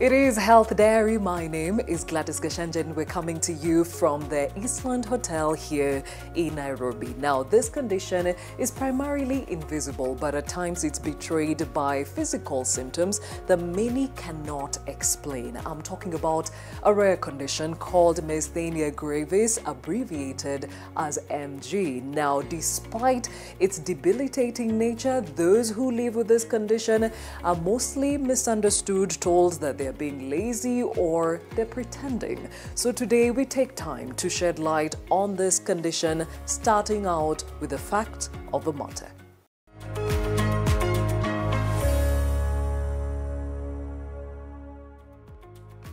It is Health Diary. My name is Gladys Gashanjan. We're coming to you from the Eastland Hotel here in Nairobi. Now, this condition is primarily invisible, but at times it's betrayed by physical symptoms that many cannot explain. I'm talking about a rare condition called Myasthenia Gravis, abbreviated as MG. Now, despite its debilitating nature, those who live with this condition are mostly misunderstood, told that they're being lazy or they're pretending. So today we take time to shed light on this condition, starting out with the fact of the matter.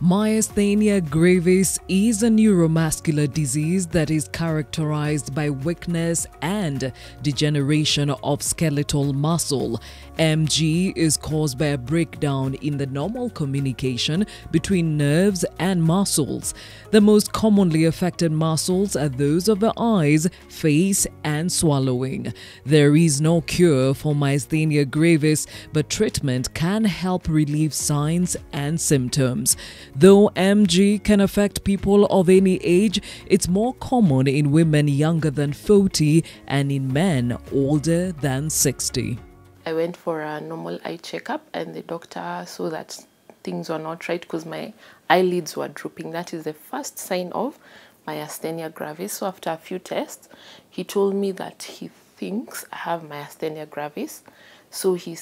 Myasthenia gravis is a neuromuscular disease that is characterized by weakness and degeneration of skeletal muscle. MG is caused by a breakdown in the normal communication between nerves and muscles. The most commonly affected muscles are those of the eyes, face, and swallowing. There is no cure for myasthenia gravis, but treatment can help relieve signs and symptoms. Though MG can affect people of any age, it's more common in women younger than 40 and in men older than 60. I went for a normal eye checkup and the doctor saw that things were not right because my eyelids were drooping. That is the first sign of myasthenia gravis. So after a few tests, he told me that he thinks I have myasthenia gravis. So he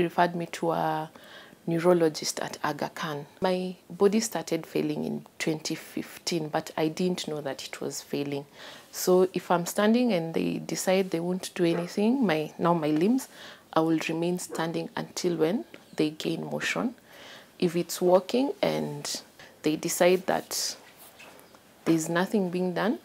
referred me to a neurologist at Aga Khan. My body started failing in 2015, but I didn't know that it was failing. So if I'm standing and they decide they won't do anything, my limbs, I will remain standing until when they gain motion. If it's walking and they decide that there's nothing being done,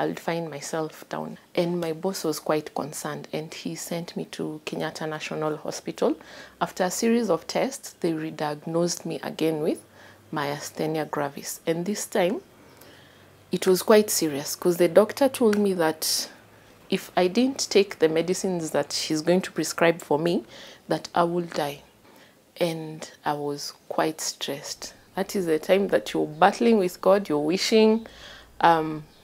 I'll find myself down. And my boss was quite concerned and he sent me to Kenyatta National Hospital. After a series of tests, they re-diagnosed me again with myasthenia gravis. And this time, it was quite serious because the doctor told me that if I didn't take the medicines that she's going to prescribe for me, that I will die. And I was quite stressed. That is the time that you're battling with God, you're wishing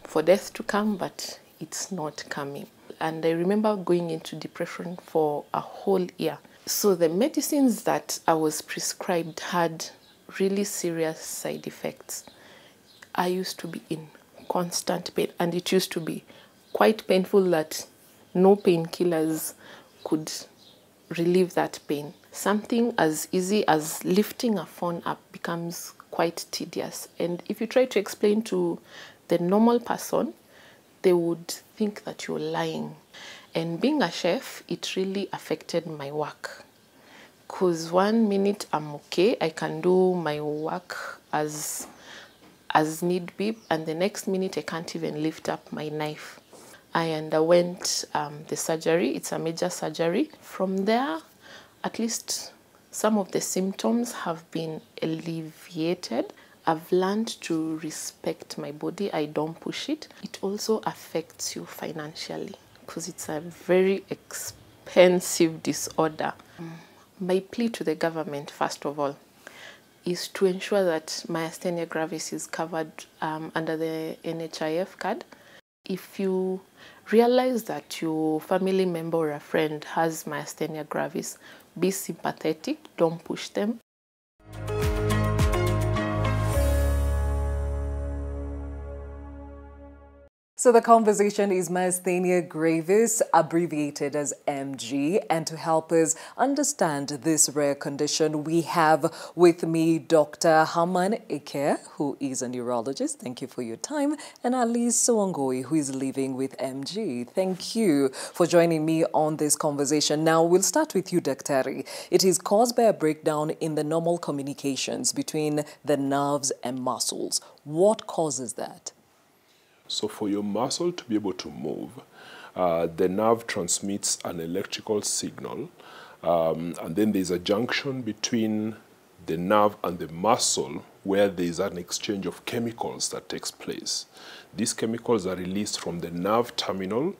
for death to come, but it's not coming. And I remember going into depression for a whole year. So the medicines that I was prescribed had really serious side effects. I used to be in constant pain, and it used to be quite painful that no painkillers could relieve that pain. Something as easy as lifting a phone up becomes quite tedious. And if you try to explain to the normal person, they would think that you're lying. And being a chef, it really affected my work. Because 1 minute I'm okay, I can do my work as need be, and the next minute I can't even lift up my knife. I underwent the surgery. It's a major surgery. From there, at least some of the symptoms have been alleviated. I've learned to respect my body. I don't push it. It also affects you financially because it's a very expensive disorder. My plea to the government, first of all, is to ensure that myasthenia gravis is covered under the NHIF card. If you realize that your family member or a friend has myasthenia gravis, be sympathetic, don't push them. So the conversation is Myasthenia gravis, abbreviated as MG. And to help us understand this rare condition, we have with me Dr. Haman Eke, who is a neurologist. Thank you for your time. And Alice Sowangoi, who is living with MG. Thank you for joining me on this conversation. Now, we'll start with you, Daktari. It is caused by a breakdown in the normal communications between the nerves and muscles. What causes that? So for your muscle to be able to move, the nerve transmits an electrical signal, and then there's a junction between the nerve and the muscle where there's an exchange of chemicals that takes place. These chemicals are released from the nerve terminal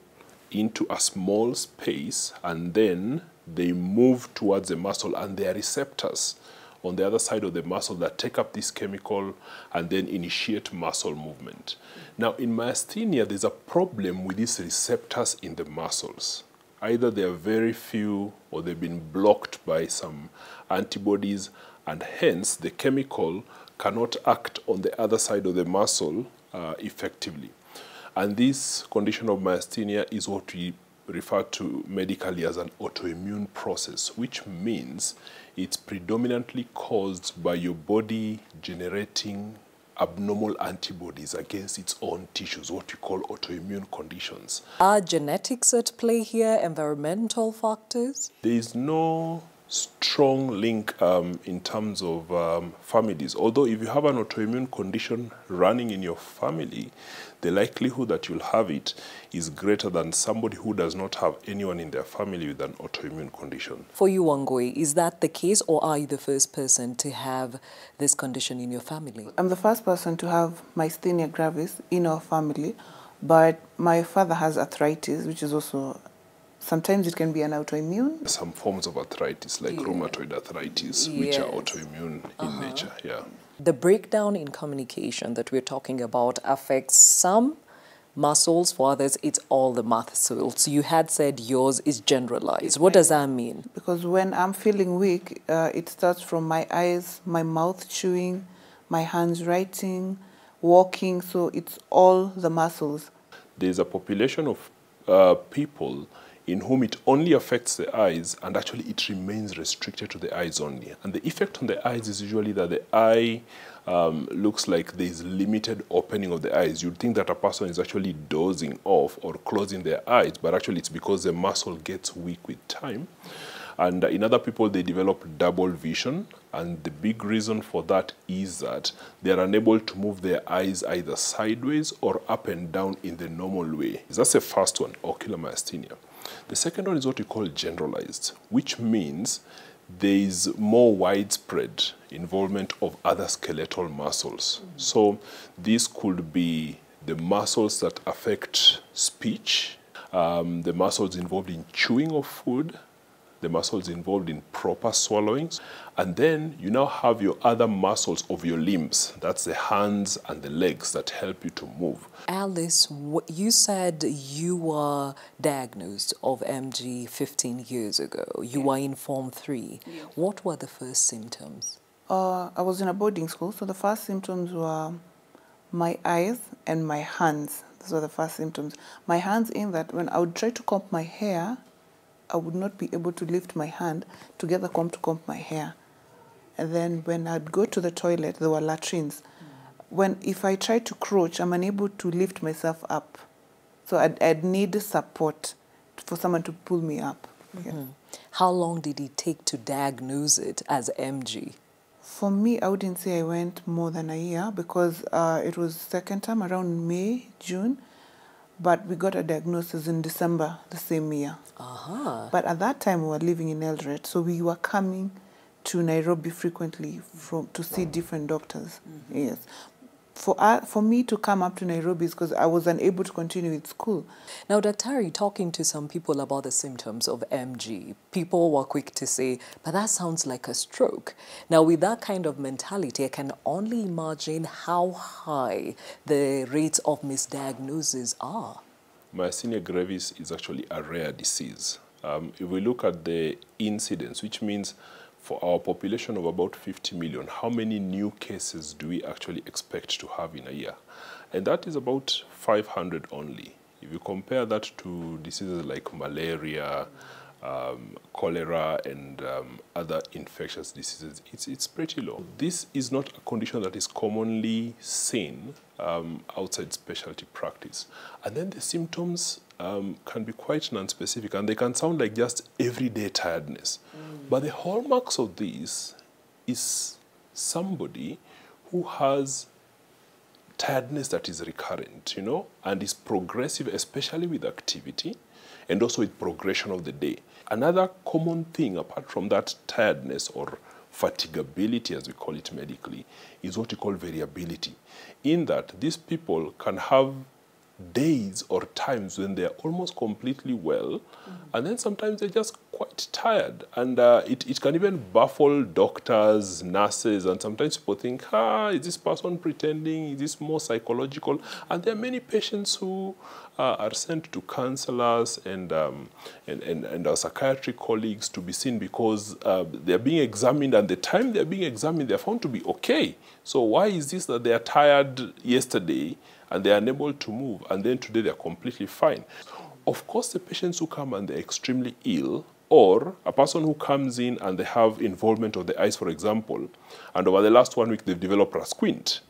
into a small space, and then they move towards the muscle, and there are receptors on the other side of the muscle that take up this chemical and then initiate muscle movement. Now, in myasthenia, there's a problem with these receptors in the muscles. Either they are very few or they've been blocked by some antibodies, and hence the chemical cannot act on the other side of the muscle effectively. And this condition of myasthenia is what we refer to medically as an autoimmune process, which means it's predominantly caused by your body generating abnormal antibodies against its own tissues, what we call autoimmune conditions. Are genetics at play here, environmental factors? There is no strong link in terms of families. Although if you have an autoimmune condition running in your family, the likelihood that you'll have it is greater than somebody who does not have anyone in their family with an autoimmune condition. For you, Wangui, is that the case, or are you the first person to have this condition in your family? I'm the first person to have Myasthenia gravis in our family, but my father has arthritis, which is also, sometimes it can be an autoimmune. Some forms of arthritis, like rheumatoid arthritis, which are autoimmune in nature. The breakdown in communication that we're talking about affects some muscles, for others it's all the muscles. You had said yours is generalized. What does that mean? Because when I'm feeling weak, it starts from my eyes, my mouth chewing, my hands writing, walking, so it's all the muscles. There's a population of people in whom it only affects the eyes, and actually it remains restricted to the eyes only. And the effect on the eyes is usually that the eye looks like there's limited opening of the eyes. You'd think that a person is actually dozing off or closing their eyes, but actually it's because the muscle gets weak with time. And in other people, they develop double vision, and the big reason for that is that they are unable to move their eyes either sideways or up and down in the normal way. That's the first one, ocular myasthenia. The second one is what we call generalized, which means there is more widespread involvement of other skeletal muscles. So these could be the muscles that affect speech, the muscles involved in chewing of food, the muscles involved in proper swallowing, and then you now have your other muscles of your limbs. That's the hands and the legs that help you to move. Alice, you said you were diagnosed of MG 15 years ago. You were in Form 3. Yes. What were the first symptoms? I was in a boarding school, so the first symptoms were my eyes and my hands. Those were the first symptoms. My hands, in that when I would try to comb my hair, I would not be able to lift my hand to get the comb to comb my hair. And then when I'd go to the toilet, there were latrines. If I tried to crouch, I'm unable to lift myself up. So I'd need support for someone to pull me up. How long did it take to diagnose it as MG? For me, I wouldn't say I went more than a year, because it was second time around May, June. But we got a diagnosis in December the same year. But at that time, we were living in Eldoret, so we were coming to Nairobi frequently to see different doctors. Yes. For me to come up to Nairobi is because I was unable to continue with school. Now, Daktari, talking to some people about the symptoms of MG, people were quick to say, but that sounds like a stroke. Now, with that kind of mentality, I can only imagine how high the rates of misdiagnosis are. Myasthenia gravis is actually a rare disease. If we look at the incidence, which means for our population of about 50 million, how many new cases do we actually expect to have in a year? And that is about 500 only. If you compare that to diseases like malaria, cholera, and other infectious diseases, it's pretty low. This is not a condition that is commonly seen outside specialty practice. And then the symptoms can be quite non-specific, and they can sound like just everyday tiredness. But the hallmarks of this is somebody who has tiredness that is recurrent, and is progressive, especially with activity, and also with progression of the day. Another common thing, apart from that tiredness or fatigability, as we call it medically, is what we call variability. In that, these people can have days or times when they're almost completely well, and then sometimes they're just quite tired. And it can even baffle doctors, nurses, and sometimes people think, is this person pretending? Is this more psychological? And there are many patients who are sent to counselors and our psychiatric colleagues to be seen because they're being examined, and the time they're being examined, they're found to be okay. So why is this that they are tired yesterday and they are unable to move, and then today they're completely fine? Of course, the patients who come and they're extremely ill, or a person who comes in and they have involvement of the eyes, for example, and over the last 1 week they've developed a squint,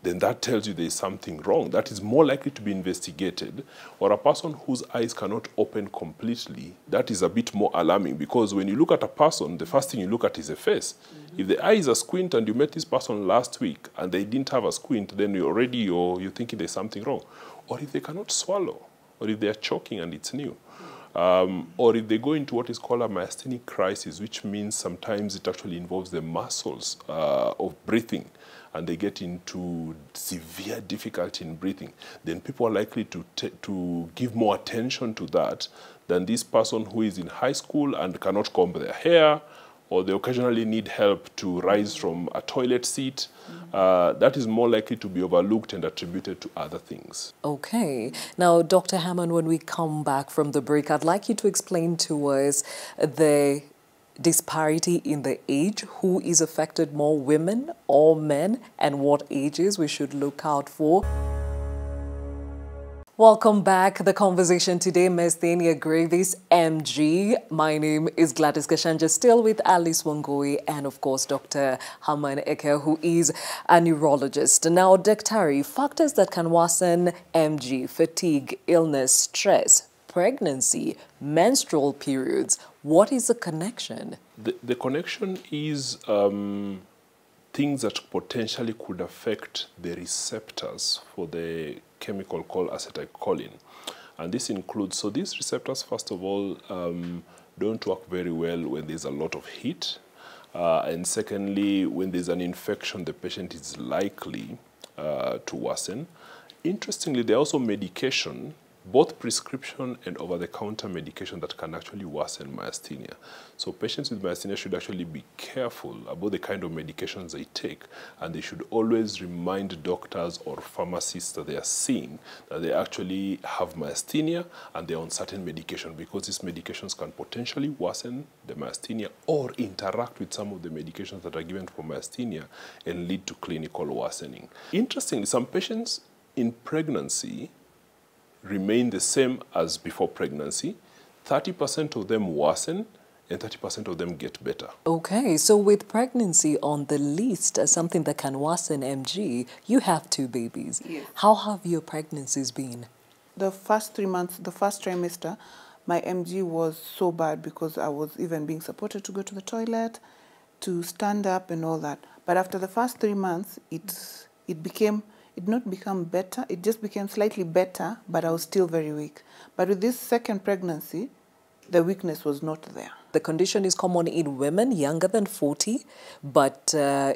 then that tells you there is something wrong. That is more likely to be investigated. Or a person whose eyes cannot open completely, that is a bit more alarming, because when you look at a person, the first thing you look at is a face. If the eye is a squint and you met this person last week and they didn't have a squint, then you're thinking there's something wrong. Or if they cannot swallow, or if they're choking and it's new. Or if they go into what is called a myasthenic crisis, which means sometimes it actually involves the muscles of breathing, and they get into severe difficulty in breathing, then people are likely to give more attention to that than this person who is in high school and cannot comb their hair, or they occasionally need help to rise from a toilet seat. That is more likely to be overlooked and attributed to other things. Okay. Now, Dr. Hammond, when we come back from the break, I'd like you to explain to us the disparity in the age, who is affected more, women or men, and what ages we should look out for. Welcome back. The conversation today, Myasthenia Gravis, MG. My name is Gladys Kashanja, still with Alice Wangoi and, of course, Dr. Hammond Eke, who is a neurologist. Now, Dr. factors that can worsen MG: fatigue, illness, stress, pregnancy, menstrual periods. What is the connection? The connection is things that potentially could affect the receptors for the chemical called acetylcholine. And this includes, so these receptors, first of all, don't work very well when there's a lot of heat. And secondly, when there's an infection, the patient is likely to worsen. Interestingly, there are also medication, both prescription and over-the-counter medication, that can actually worsen myasthenia. So patients with myasthenia should actually be careful about the kind of medications they take, and they should always remind doctors or pharmacists that they are seeing that they actually have myasthenia and they're on certain medication, because these medications can potentially worsen the myasthenia or interact with some of the medications that are given for myasthenia and lead to clinical worsening. Interestingly, some patients in pregnancy remain the same as before pregnancy. 30% of them worsen and 30% of them get better. Okay, so with pregnancy on the list as something that can worsen MG, you have 2 babies. Yes. How have your pregnancies been? The first 3 months, the first trimester, my MG was so bad because I was even being supported to go to the toilet, to stand up and all that. But after the first 3 months, it did not become better. It just became slightly better, but I was still very weak. But with this second pregnancy, the weakness was not there. The condition is common in women younger than 40, but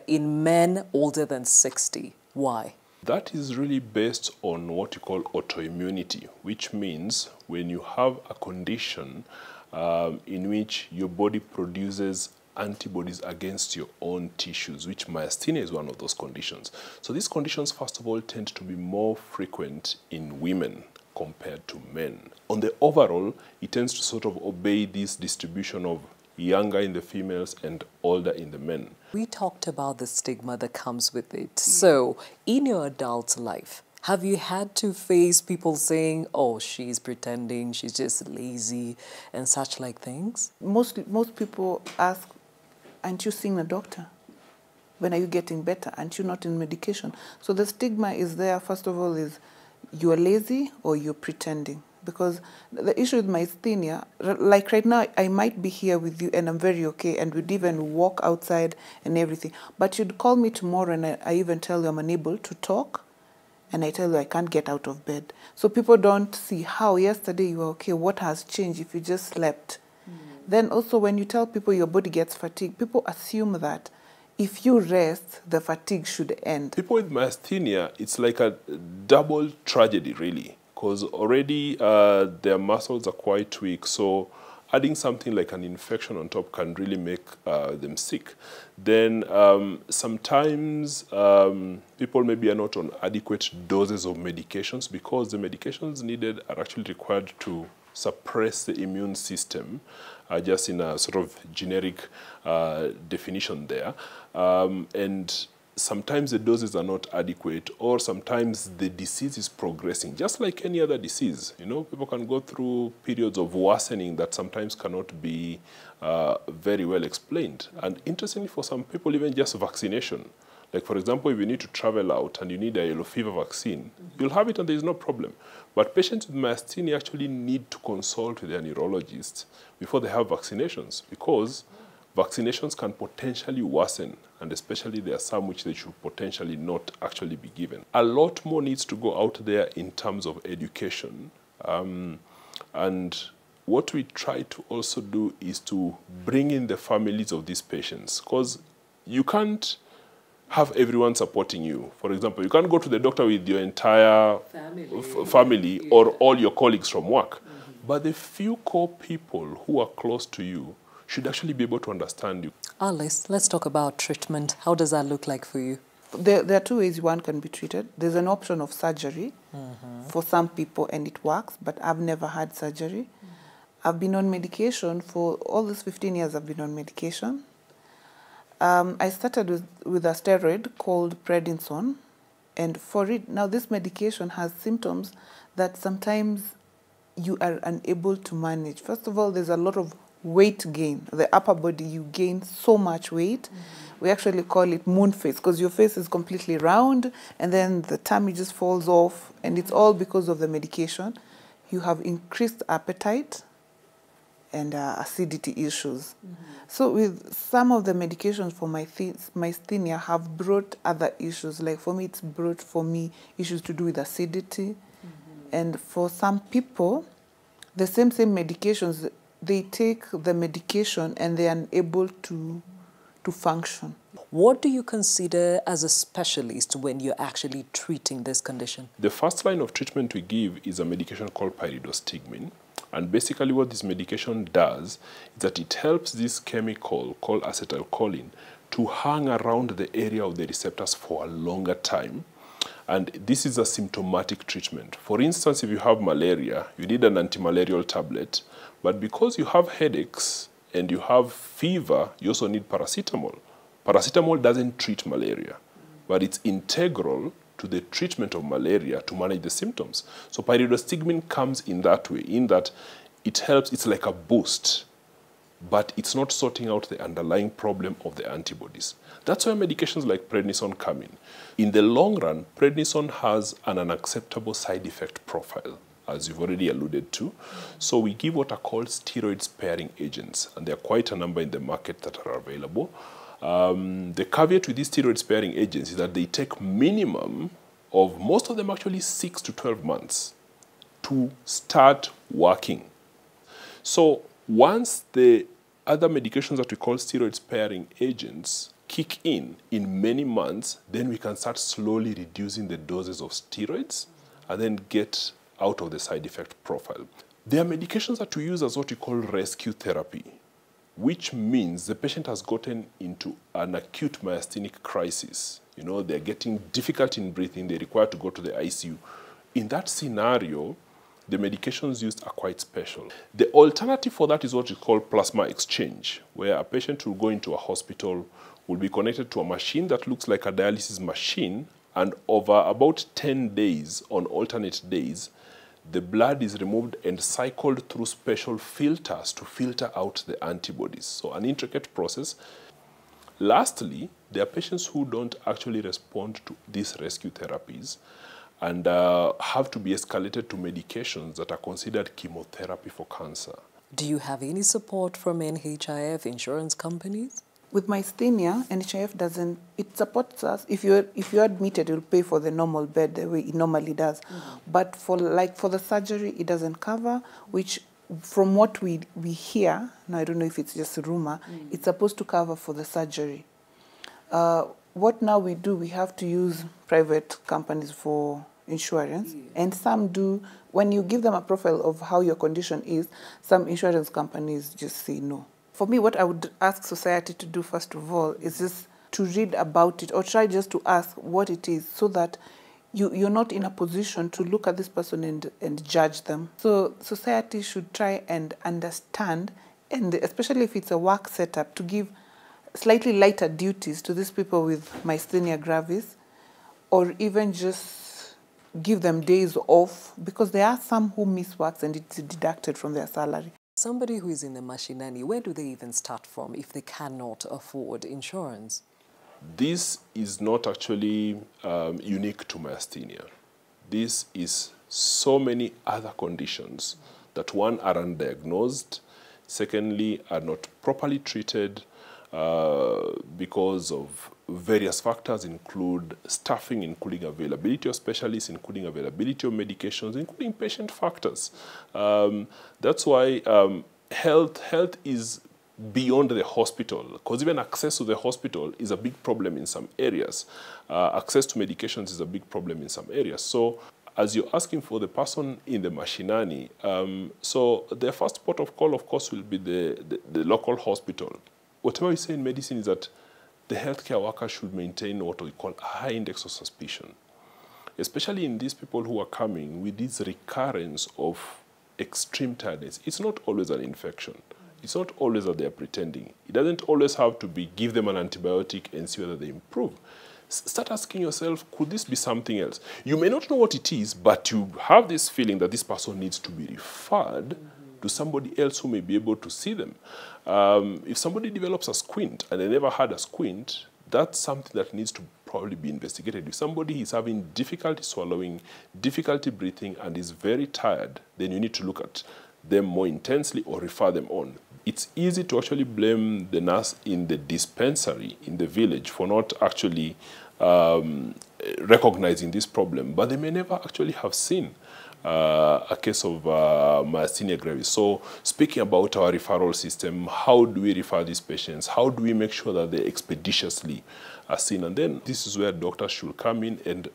in men older than 60. Why? That is really based on what you call autoimmunity, which means when you have a condition in which your body produces antibodies against your own tissues, which myasthenia is one of those conditions. So these conditions, first of all, tend to be more frequent in women compared to men. On the overall, it tends to sort of obey this distribution of younger in the females and older in the men. We talked about the stigma that comes with it. So in your adult life, have you had to face people saying, oh, she's pretending, she's just lazy, and such like things? Most people ask, aren't you seeing a doctor? When are you getting better? Aren't you not in medication? So the stigma is there, first of all, is you're lazy or you're pretending. Because the issue with myasthenia, like right now, I might be here with you and I'm very okay and we'd even walk outside and everything. But you'd call me tomorrow and I even tell you I'm unable to talk and I tell you I can't get out of bed. So people don't see how yesterday you were okay, what has changed if you just slept. Then also when you tell people your body gets fatigued, people assume that if you rest, the fatigue should end. People with myasthenia, it's like a double tragedy, really. because already their muscles are quite weak. So adding something like an infection on top can really make them sick. Then sometimes people maybe are not on adequate doses of medications because the medications needed are actually required to suppress the immune system, just in a sort of generic definition there. And sometimes the doses are not adequate, or sometimes the disease is progressing, just like any other disease. You know, people can go through periods of worsening that sometimes cannot be very well explained. And interestingly, for some people, even just vaccination. Like, for example, if you need to travel out and you need a yellow fever vaccine, you'll have it and there is no problem. But patients with myasthenia actually need to consult with their neurologist before they have vaccinations, because vaccinations can potentially worsen, and especially there are some which they should potentially not actually be given. A lot more needs to go out there in terms of education. And what we try to also do is to bring in the families of these patients, because you can't have everyone supporting you. For example, you can't go to the doctor with your entire family or all your colleagues from work. But the few core people who are close to you should actually be able to understand you. Alice, let's talk about treatment. How does that look like for you? There are two ways one can be treated. There's an option of surgery for some people, and it works, but I've never had surgery. I've been on medication for all these 15 years. I've been on medication. I started with a steroid called prednisone, and for it, now this medication has symptoms that sometimes you are unable to manage. First of all, there's a lot of weight gain. The upper body, you gain so much weight. We actually call it moon face, because your face is completely round and then the tummy just falls off, and it's all because of the medication. You have increased appetite and acidity issues. So with some of the medications for myasthenia have brought other issues. Like for me, it's brought issues to do with acidity. And for some people, the same medications, they take the medication and they are unable to function. What do you consider as a specialist when you're actually treating this condition? The first line of treatment we give is a medication called pyridostigmine. And basically what this medication does is that it helps this chemical called acetylcholine to hang around the area of the receptors for a longer time. And this is a symptomatic treatment. For instance, if you have malaria, you need an antimalarial tablet. But because you have headaches and you have fever, you also need paracetamol. Paracetamol doesn't treat malaria, but it's integral to the treatment of malaria to manage the symptoms. So pyridostigmine comes in that way, in that it helps, it's like a boost, but it's not sorting out the underlying problem of the antibodies. That's where medications like prednisone come in. In the long run, prednisone has an unacceptable side effect profile, as you've already alluded to. So we give what are called steroid-sparing agents, and there are quite a number in the market that are available. The caveat with these steroid-sparing agents is that they take minimum of, most of them actually 6 to 12 months to start working. So once the other medications that we call steroid-sparing agents kick in many months, then we can start slowly reducing the doses of steroids and then get out of the side effect profile. There are medications that we use as what we call rescue therapy, which means the patient has gotten into an acute myasthenic crisis. You know, they're getting difficult in breathing, they require to go to the ICU. In that scenario, the medications used are quite special. The alternative for that is what we call plasma exchange, where a patient will go into a hospital, will be connected to a machine that looks like a dialysis machine, and over about 10 days, on alternate days, the blood is removed and cycled through special filters to filter out the antibodies. So an intricate process. Lastly, there are patients who don't actually respond to these rescue therapies and have to be escalated to medications that are considered chemotherapy for cancer. Do you have any support from NHIF insurance companies? With myasthenia, NHIF doesn't, it supports us. If you're admitted, it will pay for the normal bed the way it normally does. But for the surgery, it doesn't cover, which from what we hear, now I don't know if it's just a rumor, it's supposed to cover for the surgery. What now we do, we have to use private companies for insurance, and some do. When you give them a profile of how your condition is, some insurance companies just say no. For me, what I would ask society to do first of all is just to read about it, or try just to ask what it is, so that you're not in a position to look at this person and judge them. So society should try and understand, and especially if it's a work setup, to give slightly lighter duties to these people with myasthenia gravis, or even just give them days off, because there are some who miss works and it's deducted from their salary. Somebody who is in the mashinani, where do they even start from if they cannot afford insurance? This is not actually unique to myasthenia. This is so many other conditions that, one, are undiagnosed, secondly, are not properly treated because of various factors, include staffing, including availability of specialists, including availability of medications, including patient factors. That's why health is beyond the hospital, because even access to the hospital is a big problem in some areas. Access to medications is a big problem in some areas. So as you're asking for the person in the mashinani, so their first port of call, of course, will be the local hospital. Whatever we say in medicine is that the healthcare worker should maintain what we call a high index of suspicion, especially in these people who are coming with this recurrence of extreme tiredness. It's not always an infection. It's not always that they are pretending. It doesn't always have to be give them an antibiotic and see whether they improve. Start asking yourself, could this be something else? You may not know what it is, but you have this feeling that this person needs to be referred to somebody else who may be able to see them. If somebody develops a squint and they never had a squint, that's something that needs to probably be investigated. If somebody is having difficulty swallowing, difficulty breathing, and is very tired, then you need to look at them more intensely or refer them on. It's easy to actually blame the nurse in the dispensary in the village for not actually recognizing this problem, but they may never actually have seen a case of myasthenia gravis. So speaking about our referral system, how do we refer these patients? How do we make sure that they expeditiously are seen? And then this is where doctors should come in and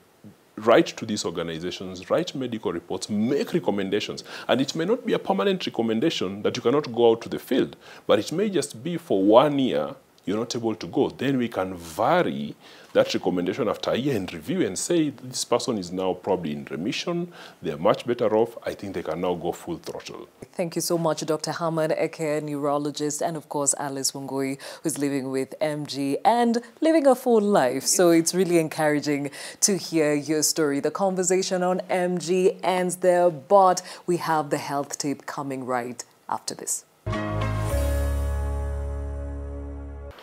write to these organizations, write medical reports, make recommendations. And it may not be a permanent recommendation that you cannot go out to the field, but it may just be for 1 year you're not able to go. Then we can vary that recommendation after a year and review and say this person is now probably in remission, they're much better off, I think they can now go full throttle. Thank you so much, Dr. Herman Eke, neurologist, and of course Alice Wangui, who's living with MG and living a full life. So it's really encouraging to hear your story. The conversation on MG ends there, but we have the health tip coming right after this.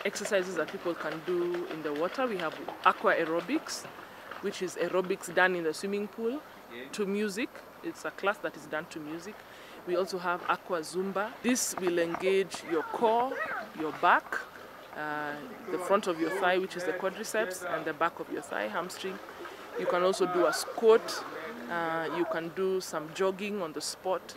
Exercises that people can do in the water. We have Aqua Aerobics, which is aerobics done in the swimming pool to music. It's a class that is done to music. We also have Aqua Zumba. This will engage your core, your back, the front of your thigh, which is the quadriceps, and the back of your thigh, hamstring. You can also do a squat. You can do some jogging on the spot.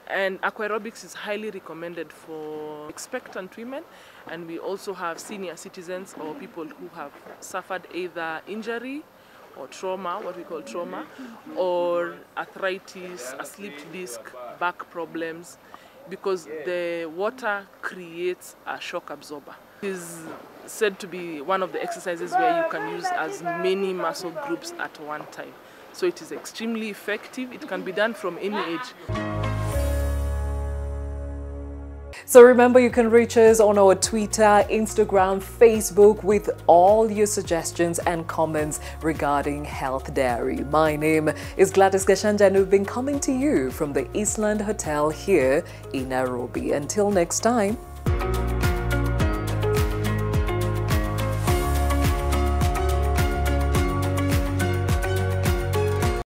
And Aqua Aerobics is highly recommended for expectant women, and we also have senior citizens or people who have suffered either injury or trauma, what we call trauma, or arthritis, a slipped disc, back problems, because the water creates a shock absorber. It is said to be one of the exercises where you can use as many muscle groups at one time. So it is extremely effective. It can be done from any age. So remember, you can reach us on our Twitter, Instagram, Facebook with all your suggestions and comments regarding Health Diary. My name is Gladys Gashanja and we've been coming to you from the Eastland Hotel here in Nairobi. Until next time.